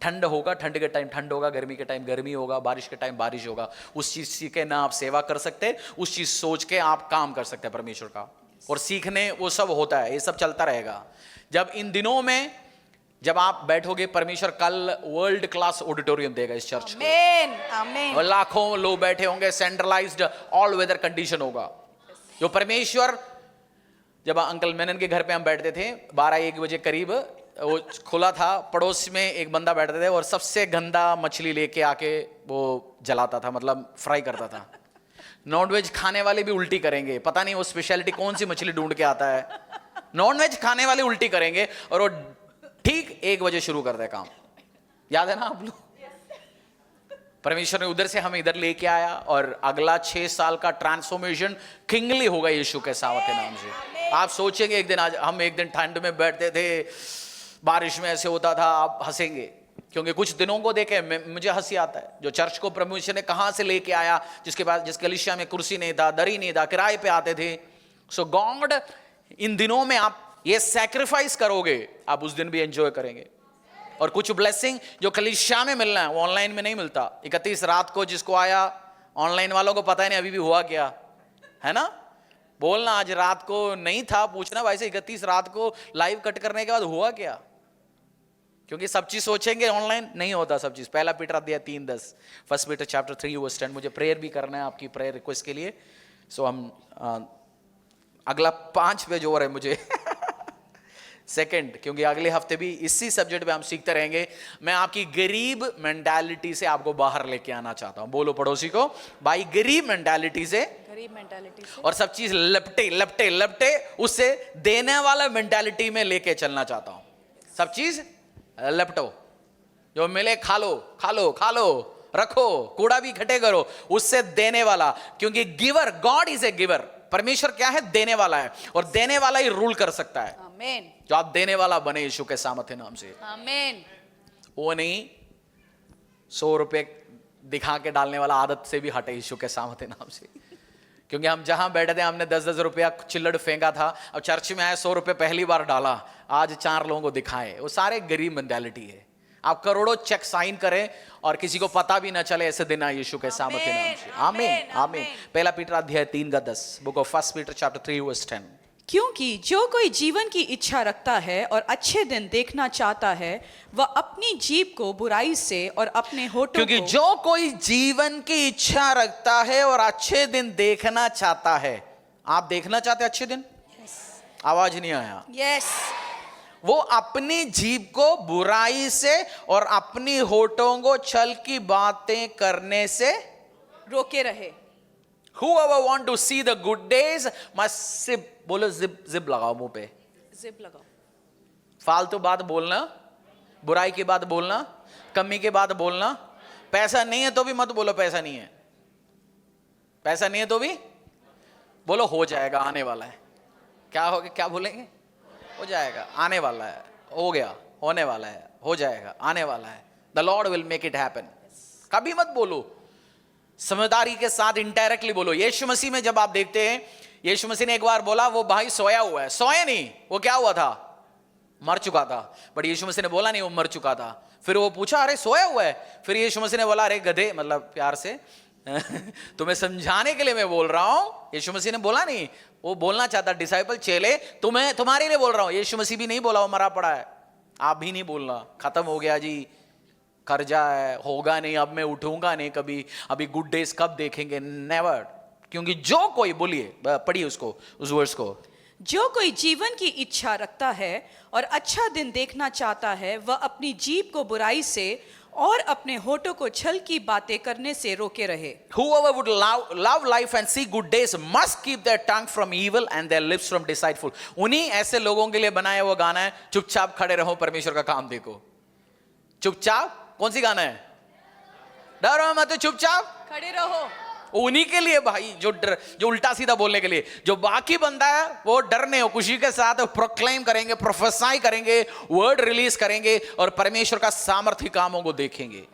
ठंड होगा, ठंड के टाइम ठंड होगा, गर्मी के टाइम गर्मी होगा, बारिश के टाइम बारिश होगा। उस चीज सीख के ना आप सेवा कर सकते, उस चीज सोच के आप काम कर सकते हैं परमेश्वर का। और सीखने वो सब होता है, ये सब चलता रहेगा। जब इन दिनों में जब आप बैठोगे, परमेश्वर कल वर्ल्ड क्लास ऑडिटोरियम देगा इस चर्च को। आमीन। और लाखों लोग बैठे होंगे, सेंट्रलाइज्ड ऑल वेदर कंडीशन होगा। जो परमेश्वर, जब अंकल मेनन के घर पे हम बैठते थे 12-1 बजे करीब, वो खुला था, पड़ोस में एक बंदा बैठते थे और सबसे गंदा मछली लेके आके वो जलाता था, मतलब फ्राई करता था। नॉनवेज खाने वाले भी उल्टी करेंगे, पता नहीं वो स्पेशलिटी कौन सी मछली ढूंढ के आता है। नॉनवेज खाने वाले उल्टी करेंगे और वो ठीक 1 बजे शुरू करते हैं काम। याद है ना आप लोग? परमेश्वर ने उधर से हमें इधर लेके आया और अगला 6 साल का ट्रांसफॉर्मेशन किंगली होगा यीशु के सावत के नाम से। आप सोचेंगे एक दिन, आज हम एक दिन ठंड में बैठते थे, बारिश में ऐसे होता था, आप हंसेंगे, क्योंकि कुछ दिनों को देखे मुझे हंसी आता है। जो चर्च को परमेश्वर ने कहां से लेके आया, जिसके पास, जिस कलीसिया में कुर्सी नहीं था, दरी नहीं था, किराए पे आते थे। सो गॉड, इन दिनों में आप ये सैक्रिफाइस करोगे, आप उस दिन भी एंजॉय करेंगे। और कुछ ब्लेसिंग जो कलीसिया में मिलना है वो ऑनलाइन में नहीं मिलता। 31 रात को जिसको आया, ऑनलाइन वालों को पता ही नहीं अभी भी हुआ क्या है ना। बोलना आज रात को नहीं था, पूछना भाई से 31 रात को लाइव कट करने के बाद हुआ क्या, क्योंकि सब चीज सोचेंगे ऑनलाइन नहीं होता सब चीज। पहला पीटर अध्याय 3:10, 1 पीटर चैप्टर 3:10। मुझे प्रेयर भी करना है आपकी प्रेयर रिक्वेस्ट के लिए। सो हम अगला 5 पेज और है मुझे सेकंड, क्योंकि अगले हफ्ते भी इसी सब्जेक्ट पे हम सीखते रहेंगे। मैं आपकी गरीब मेंटालिटी से आपको बाहर लेके आना चाहता हूं। बोलो पड़ोसी को, भाई गरीब मेंटालिटी से और सब चीज लपटे लपटे लपटे उससे देने वाला मेंटालिटी में लेके चलना चाहता हूं। सब चीज लपटो, जो मिले खा लो खा लो खा लो, रखो, कूड़ा भी इकट्ठे करो, उससे देने वाला, क्योंकि giver, God is a giver, परमेश्वर क्या है? देने वाला है, और देने वाला ही रूल कर सकता है। आमीन, जो आप देने वाला बने यीशु के सामर्थ्य नाम से। आमीन। वो नहीं 100 रुपए दिखा के डालने वाला आदत से भी हटे यीशु के सामर्थ्य नाम से। क्योंकि हम जहां बैठे थे हमने 10-10 रुपया चिल्लड़ फेंका था, अब चर्च में आए 100 रुपए पहली बार डाला, आज 4 लोगों को दिखाए, वो सारे गरीब मेंटालिटी है। आप करोड़ों चेक साइन करें और किसी को पता भी ना चले, ऐसे दिन आए यीशु के सामर्थ्य नाम से। आमीन आमीन। पहला पीटर अध्याय 3:10, book of 1 Peter chapter 3 verse 10। क्योंकि जो कोई जीवन की इच्छा रखता है और अच्छे दिन देखना चाहता है, वह अपनी जीभ को बुराई से और अपने होठों क्योंकि को जो कोई जीवन की इच्छा रखता है और अच्छे दिन देखना चाहता है, आप देखना चाहते हैं अच्छे दिन? आवाज नहीं आया। यस, वो अपनी जीभ को बुराई से और अपनी होठों को छल की बातें करने से रोके रहे। Whoever want to see the good days must zip, बोलो जिप लगाओ मुंह पे, जिप लगाओ। फालतू बात बोलना, बुराई की बात बोलना, कमी की बात बोलना, पैसा नहीं है तो भी मत बोलो पैसा नहीं है, पैसा नहीं है तो भी बोलो हो जाएगा, आने वाला है। क्या हो गया? क्या बोलेंगे? हो जाएगा, आने वाला है, हो गया, होने वाला है, हो जाएगा, आने वाला है, the Lord will make it happen. कभी मत बोलो, समझदारी के साथ इनडायरेक्टली बोलो। यीशु मसीह में जब आप देखते हैं, यीशु मसीह ने एक बार बोला वो भाई सोया हुआ है, सोया नहीं, वो क्या हुआ था? मर चुका था। बट यीशु मसीह ने बोला नहीं वो मर चुका था। फिर वो पूछा अरे सोया हुआ है? फिर यीशु मसीह ने बोला अरे गधे, मतलब प्यार से तुम्हें समझाने के लिए मैं बोल रहा हूं। यीशु मसीह ने बोला नहीं, वो बोलना चाहता डिसाइपल चेले तुम्हें, तुम्हारे लिए बोल रहा हूं। यीशु मसीह भी नहीं बोला वो मरा पड़ा है, आप भी नहीं बोलना खत्म हो गया जी, कर्जा है, होगा नहीं, अब मैं उठूंगा नहीं कभी, अभी गुड डेज कब देखेंगे, नेवर। क्योंकि जो कोई, बोलिए पढ़िए उसको, उस वर्स को, जो कोई जीवन की इच्छा रखता है और अच्छा दिन देखना चाहता है, वह अपनी जीभ को बुराई से और अपने होठों को छल की बातें करने से रोके रहे। Whoever would love life and see good days must keep their tongue from evil and their lips from deceitful। उन्हीं ऐसे लोगों के लिए बनाया हुआ गाना है, चुपचाप खड़े रहो परमेश्वर का काम देखो। चुपचाप, कौन सी गाना है? डरो मत, चुपचाप खड़े रहो। उन्हीं के लिए भाई, जो उल्टा सीधा बोलने के लिए। जो बाकी बंदा है वो डरने, खुशी के साथ प्रोक्लेम करेंगे, प्रोफेसाई करेंगे, वर्ड रिलीज करेंगे और परमेश्वर का सामर्थ्य कामों को देखेंगे।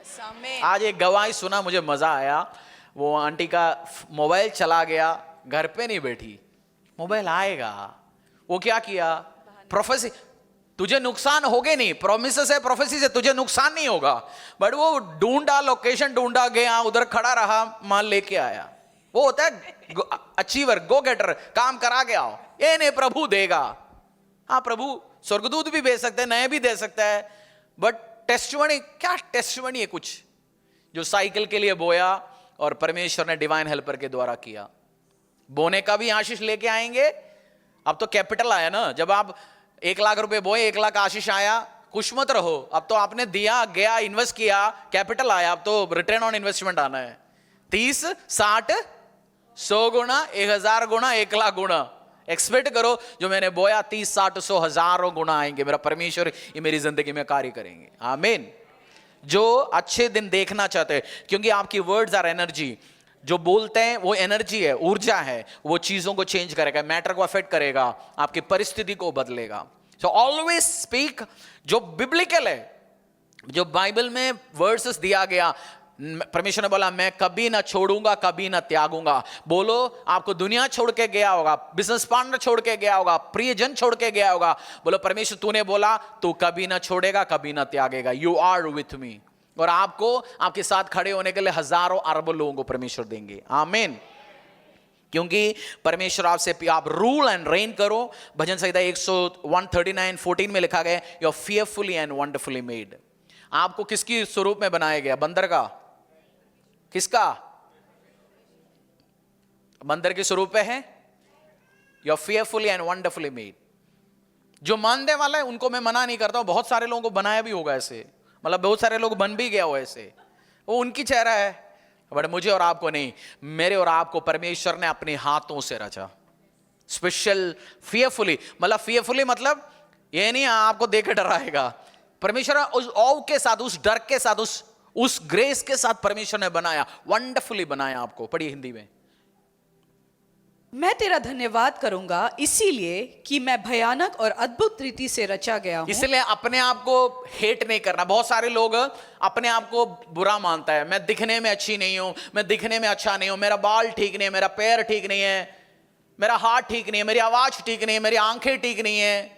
आज एक गवाही सुना, मुझे मजा आया। वो आंटी का मोबाइल चला गया, घर पे नहीं बैठी, मोबाइल आएगा। वो क्या किया? प्रोफेसी, तुझे नुकसान होगे नहीं, प्रोमिस से, प्रोफेसी से तुझे नुकसान नहीं होगा, बट वो ढूंढा, लोकेशन ढूंढा, गया उधर खड़ा रहा, माल लेके आया। वो होता है अचीवर, गो गेटर, काम करा के आओ, ये नहीं प्रभु देगा। हाँ प्रभु स्वर्गदूत भी भेज सकते हैं, नए भी दे सकता है, बट टेस्टिमनी, क्या टेस्टिमनी है? कुछ जो साइकिल के लिए बोया और परमेश्वर ने डिवाइन हेल्पर के द्वारा किया। बोने का भी आशीष लेके आएंगे। अब तो कैपिटल आया ना, जब आप 1 लाख रुपए बोए, 1 लाख आशीष आया, खुश मत रहो। अब तो आपने दिया, गया, इन्वेस्ट किया, कैपिटल आया, अब तो रिटर्न ऑन इन्वेस्टमेंट आना है। 30, 60, 100 गुना, 1000 गुना, 1 लाख गुना एक्सपेक्ट करो। जो मैंने बोया 30, 60, 100, हजारों गुना आएंगे। मेरा परमेश्वर ये मेरी जिंदगी में कार्य करेंगे। आमीन। जो अच्छे दिन देखना चाहते हैं, क्योंकि आपकी वर्ड्स आर एनर्जी। जो बोलते हैं वो एनर्जी है, ऊर्जा है, वो चीजों को चेंज करेगा, मैटर को अफेक्ट करेगा, आपकी परिस्थिति को बदलेगा। सो ऑलवेज स्पीक जो बिब्लिकल है, जो बाइबल में वर्सेस दिया गया। परमेश्वर ने बोला मैं कभी ना छोड़ूंगा, कभी ना त्यागूंगा। बोलो, आपको दुनिया छोड़ के गया होगा, बिजनेस पार्टनर छोड़ के गया होगा, प्रियजन छोड़ के गया होगा, बोलो परमेश्वर तूने बोला तू कभी ना छोड़ेगा, कभी ना त्यागेगा। You are with me. और आपको आपके साथ खड़े होने के लिए हजारों अरबों लोगों को परमेश्वर देंगे। आमीन। क्योंकि परमेश्वर आपसे, आप रूल एंड रेन करो। भजन संहिता 139:14 में लिखा गया you are fearfully and wonderfully made. आपको किसकी स्वरूप में बनाया गया? बंदर का? किसका? बंदर के स्वरूप पे है। You are fearfully and wonderfully made. जो मानने वाला है उनको मैं मना नहीं करता हूं, बहुत सारे लोगों को बनाया भी होगा ऐसे, मतलब बहुत सारे लोग बन भी गया हो ऐसे, वो उनकी चेहरा है, बट मुझे और आपको नहीं। मेरे और आपको परमेश्वर ने अपने हाथों से रचा। स्पेशल, fearfully, मतलब fearfully मतलब ये नहीं आपको देख डराएगा। परमेश्वर उस औ के साथ, उस डर के साथ, उस ग्रेस के साथ परमेश्वर ने बनाया, वंडरफुली बनाया आपको। पढ़िए हिंदी में। मैं तेरा धन्यवाद करूंगा इसीलिए कि मैं भयानक और अद्भुत रीति से रचा गया हूं। इसलिए अपने आप को हेट नहीं करना। बहुत सारे लोग अपने आप को बुरा मानता है, मैं दिखने में अच्छी नहीं हूं, मैं दिखने में अच्छा नहीं हूं, मेरा बाल ठीक नहीं है, मेरा पैर ठीक नहीं है, मेरा हाथ ठीक नहीं है, मेरी आवाज ठीक नहीं है, मेरी आंखें ठीक नहीं है।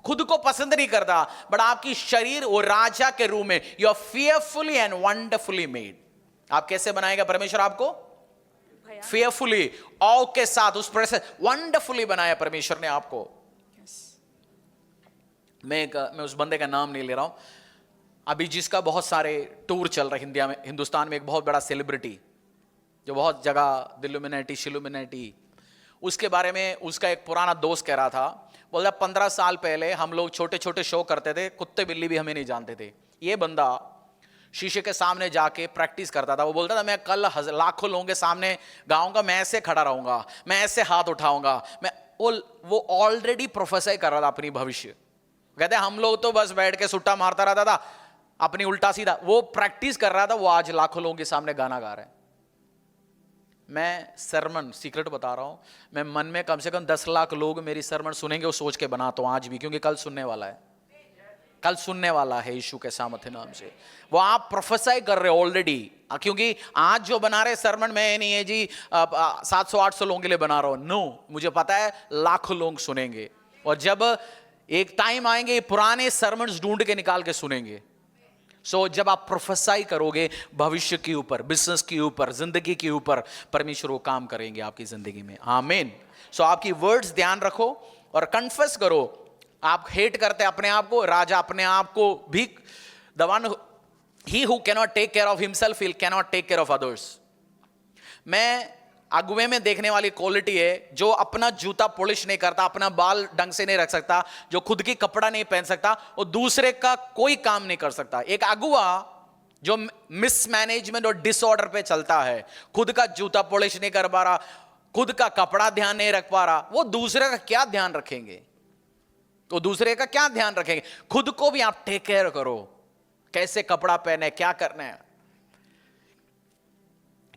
खुद को पसंद नहीं करता। बट आपकी शरीर वो राजा के रूप में, you are fearfully and wonderfully made. आप कैसे बनाएगा परमेश्वर आपको? fearfully, औ के साथ, उस प्रेस वंडरफुली बनाया परमेश्वर ने आपको। मैं उस बंदे का नाम नहीं ले रहा हूं अभी, जिसका बहुत सारे टूर चल रहे इंडिया में, हिंदुस्तान में, एक बहुत बड़ा सेलिब्रिटी जो बहुत जगह दिलुमिनेटी शिलुमिनेटी, उसके बारे में उसका एक पुराना दोस्त कह रहा था, बोला 15 साल पहले हम लोग छोटे छोटे शो करते थे, कुत्ते बिल्ली भी हमें नहीं जानते थे। ये बंदा शीशे के सामने जाके प्रैक्टिस करता था। वो बोलता था मैं कल लाखों लोगों के सामने गाऊंगा, मैं ऐसे खड़ा रहूंगा, मैं ऐसे हाथ उठाऊंगा, मैं वो ऑलरेडी प्रोफेसर कर रहा था अपनी भविष्य। कहते हम लोग तो बस बैठ के सुट्टा मारता रहता था अपनी उल्टा सीधा, वो प्रैक्टिस कर रहा था, वो आज लाखों लोगों के सामने गाना गा रहे हैं। मैं सरमन सीक्रेट बता रहा हूं, मैं मन में कम से कम 10 लाख लोग मेरी सरमन सुनेंगे वो सोच के बनाता हूं आज भी, क्योंकि कल सुनने वाला है, कल सुनने वाला है यीशु के सामर्थ्य नाम से। वो आप प्रोफेसाई कर रहे हो ऑलरेडी, क्योंकि आज जो बना रहे सरमन में ये नहीं है जी 700-800 लोगों के लिए बना रहा हूं, नो, मुझे पता है लाखों लोग सुनेंगे। और जब एक टाइम आएंगे पुराने सरमन्स ढूंढ के निकाल के सुनेंगे। सो जब आप प्रोफेसाई करोगे भविष्य के ऊपर, बिजनेस के ऊपर, जिंदगी के ऊपर, परमेश्वर वो काम करेंगे आपकी जिंदगी में। आमीन। सो आपकी वर्ड्स ध्यान रखो और कन्फेस करो। आप हेट करते अपने आप को, राजा अपने आप को भी, the one he who cannot take care of himself he cannot take care of others. मैं अगुवे में देखने वाली क्वालिटी है जो अपना जूता पॉलिश नहीं करता, अपना बाल ढंग से नहीं रख सकता, जो खुद की कपड़ा नहीं पहन सकता, और दूसरे का कोई काम नहीं कर सकता। एक अगुआ जो मिसमैनेजमेंट और डिसऑर्डर पे चलता है, खुद का जूता पॉलिश नहीं कर पा रहा, खुद का कपड़ा ध्यान नहीं रख पा रहा, वो दूसरे का क्या ध्यान रखेंगे? तो दूसरे का क्या ध्यान रखेंगे? खुद को भी आप टेक केयर करो, कैसे कपड़ा पहने, क्या करना है,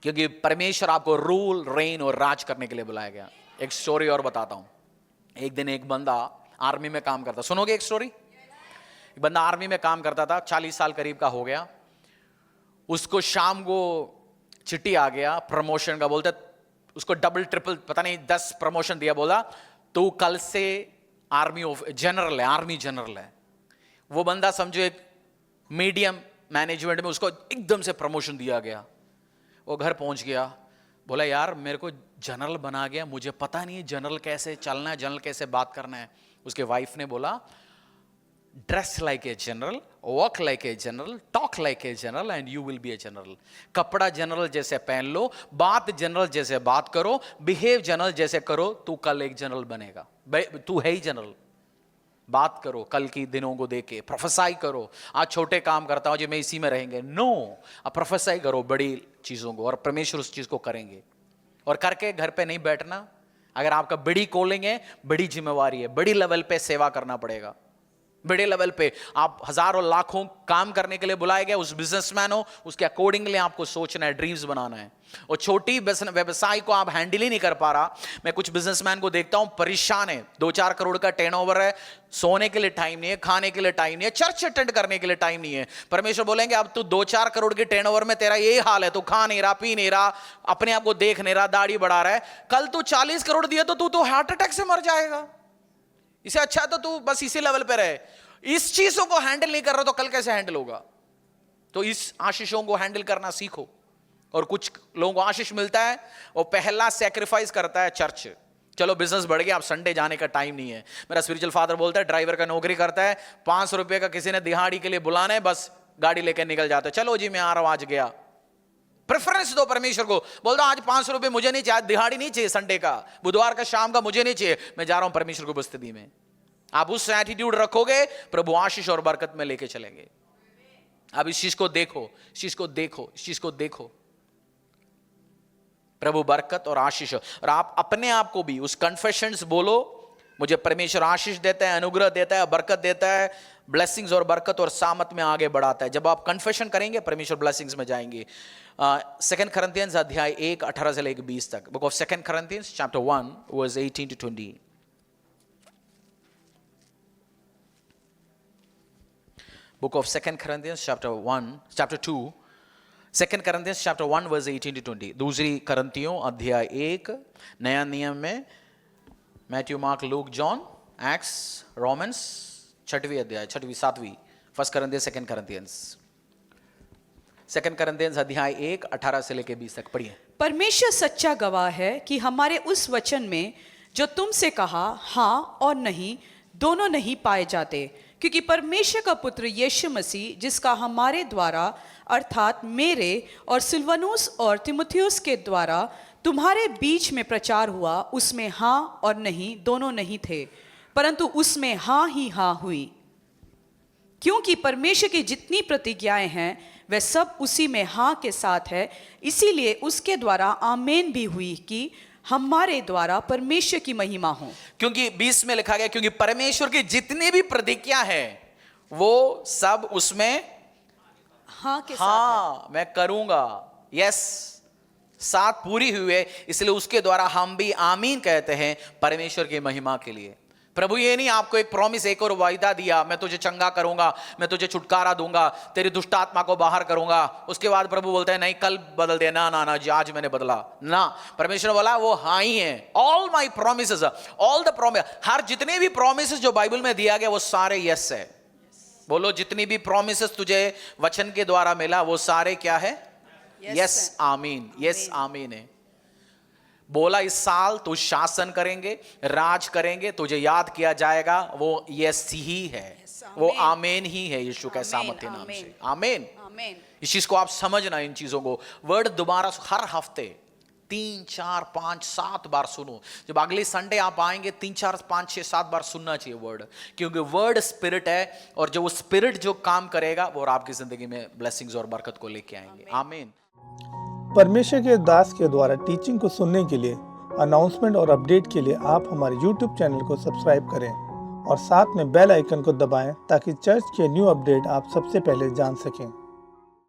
क्योंकि परमेश्वर आपको रूल, रेन और राज करने के लिए बुलाया गया। एक स्टोरी और बताता हूं। एक दिन एक बंदा आर्मी में काम करता, सुनोगे एक स्टोरी? एक बंदा आर्मी में काम करता था, 40 साल करीब का हो गया। उसको शाम को चिट्ठी आ गया प्रमोशन का, बोलते उसको डबल ट्रिपल पता नहीं 10 प्रमोशन दिया, बोला तू कल से आर्मी जनरल है, आर्मी जनरल है। वो बंदा समझो एक मीडियम मैनेजमेंट में उसको एकदम से प्रमोशन दिया गया। वो घर पहुंच गया, बोला यार मेरे को जनरल बना गया, मुझे पता नहीं जनरल कैसे चलना है, जनरल कैसे बात करना है। उसके वाइफ ने बोला dress like a general, walk like a general, talk like a general and you will be a general. कपड़ा जनरल जैसे पहन लो, बात जनरल जैसे बात करो, बिहेव जनरल जैसे करो, तू कल एक जनरल बनेगा। तू है ही जनरल। बात करो कल की दिनों को देख के, प्रोफेसाई करो। आज छोटे काम करता हूं जो मैं इसी में रहेंगे, नो, अब प्रोफेसाई करो बड़ी चीजों को, और परमेश्वर उस चीज को करेंगे। और करके घर पे नहीं बैठना। अगर आपका बड़ी कॉलिंग है, बड़ी जिम्मेवारी है, बड़ी लेवल पे सेवा करना पड़ेगा। बड़े लेवल पे आप हजारों लाखों काम करने के लिए बुलाए गए, उस बिजनेसमैन हो, उसके अकॉर्डिंगली आपको सोचना है, ड्रीम्स बनाना है। और छोटी व्यवसाय को आप हैंडल ही नहीं कर पा रहा। मैं कुछ बिजनेसमैन को देखता हूं परेशान है, 2-4 करोड़ का टर्नओवर है, सोने के लिए टाइम नहीं है, खाने के लिए टाइम नहीं है, चर्च अटेंड करने के लिए टाइम नहीं है। परमेश्वर बोलेंगे अब तू 2-4 करोड़ के टर्नओवर में तेरा यही हाल है, तू खा नहीं रहा, पी नहीं रहा, अपने आप को देख नहीं रहा, दाढ़ी बढ़ा रहा है, कल तू 40 करोड़ दिए तो तू हार्ट अटैक से मर जाएगा। इससे अच्छा तो तू बस इसी लेवल पे रहे। इस चीजों को हैंडल नहीं कर रहा तो कल कैसे हैंडल होगा? तो इस आशीषों को हैंडल करना सीखो। और कुछ लोगों को आशीष मिलता है, वो पहला सैक्रिफाइस करता है चर्च। चलो बिजनेस बढ़ गया, अब संडे जाने का टाइम नहीं है। मेरा स्पिरिचुअल फादर बोलता है ड्राइवर का नौकरी करता है, 500 रुपए का किसी ने दिहाड़ी के लिए बुलाना है, बस गाड़ी लेकर निकल जाता है, चलो जी मैं आ रहा हूं, आज गया। प्रेफरेंस दो परमेश्वर को, बोलता आज 500 रुपए मुझे नहीं चाहिए, दिहाड़ी नहीं चाहिए संडे का, बुधवार का शाम का मुझे नहीं चाहिए, मैं जा रहा हूं परमेश्वर को उपस्थिति में। आप उस एटीट्यूड रखोगे, प्रभु आशीष और बरकत में लेके चलेंगे। अब इस चीज को देखो, इस चीज को देखो, इस चीज को देखो, प्रभु बरकत और आशीष। और आप अपने आप को भी उस कन्फेशंस बोलो, मुझे परमेश्वर आशीष देता है, अनुग्रह देता है, बरकत देता है, ब्लेसिंग्स और बरकत और सामत में आगे बढ़ाता है। जब आप कन्फेशन करेंगे परमेश्वर ब्लेसिंग्स में जाएंगे। 2 Corinthians अध्याय 1 18 से लेकर 20 तक। Book of 2 Corinthians chapter 1 verse 18 to 20। Book of 2 Corinthians chapter 2 2 Corinthians chapter 1 verse 18 to 20। दूसरी करंथियों अध्याय 1 नया नियम में Matthew Mark Luke John Acts Romans 6वीं अध्याय 6वीं 7वीं 1 Corinthians 2 Corinthians 2 Corinthians अध्याय 1 18 से लेकर 20 तक पढ़िए। परमेश्वर सच्चा गवाह है कि हमारे उस वचन में जो तुमसे कहा हाँ और नहीं दोनों नहीं पाए जाते, क्योंकि परमेश्वर का पुत्र यीशु मसीह जिसका हमारे द्वारा अर्थात मेरे और सिलवानुस और तीमुथियुस के द्वारा तुम्हारे बीच में प्रचार हुआ, उसमें हाँ और नहीं दोनों नहीं थे, परंतु उसमें हाँ ही हाँ हुई। क्योंकि परमेश्वर की जितनी प्रतिज्ञाएं हैं वह सब उसी में हाँ के साथ है, इसीलिए उसके द्वारा आमीन भी हुई कि हमारे द्वारा परमेश्वर की महिमा हो। क्योंकि 20 में लिखा गया क्योंकि परमेश्वर की जितनी भी प्रतिज्ञा है वो सब उसमें हाँ के साथ हाँ मैं करूंगा, यस साथ पूरी हुई है, इसलिए उसके द्वारा हम भी आमीन कहते हैं परमेश्वर की महिमा के लिए। प्रभु ये नहीं आपको एक प्रॉमिस एक और वायदा दिया, मैं तुझे चंगा करूंगा, मैं तुझे छुटकारा दूंगा, तेरी दुष्ट आत्मा को बाहर करूंगा, उसके बाद प्रभु बोलते हैं नहीं कल बदल दे, ना ना ना जी आज मैंने बदला ना। परमेश्वर बोला वो हाँ ही है। All my promises, all the promise, हर जितने भी प्रोमिसेस जो बाइबल में दिया गया वो सारे यस है। बोलो जितनी भी प्रोमिसेस तुझे वचन के द्वारा मिला वो सारे क्या है? यस आमीन, यस आमीन है। बोला इस साल तू शासन करेंगे, राज करेंगे, तुझे याद किया जाएगा, वो यस ही है, वो आमीन ही है यीशु के सामर्थ्य नाम से। आमीन। इस चीज को आप समझना, इन चीजों को वर्ड दोबारा हर हफ्ते 3 4 5 7 बार सुनो। जब अगले संडे आप आएंगे 3 4 5 6 7 बार सुनना चाहिए वर्ड, क्योंकि वर्ड स्पिरिट है और जो वो स्पिरिट जो काम करेगा वो आपकी जिंदगी में ब्लेसिंग्स और बरकत को लेके आएंगे। आमीन। परमेश्वर के दास के द्वारा टीचिंग को सुनने के लिए, अनाउंसमेंट और अपडेट के लिए आप हमारे YouTube चैनल को सब्सक्राइब करें और साथ में बेल आइकन को दबाएं ताकि चर्च के न्यू अपडेट आप सबसे पहले जान सकें।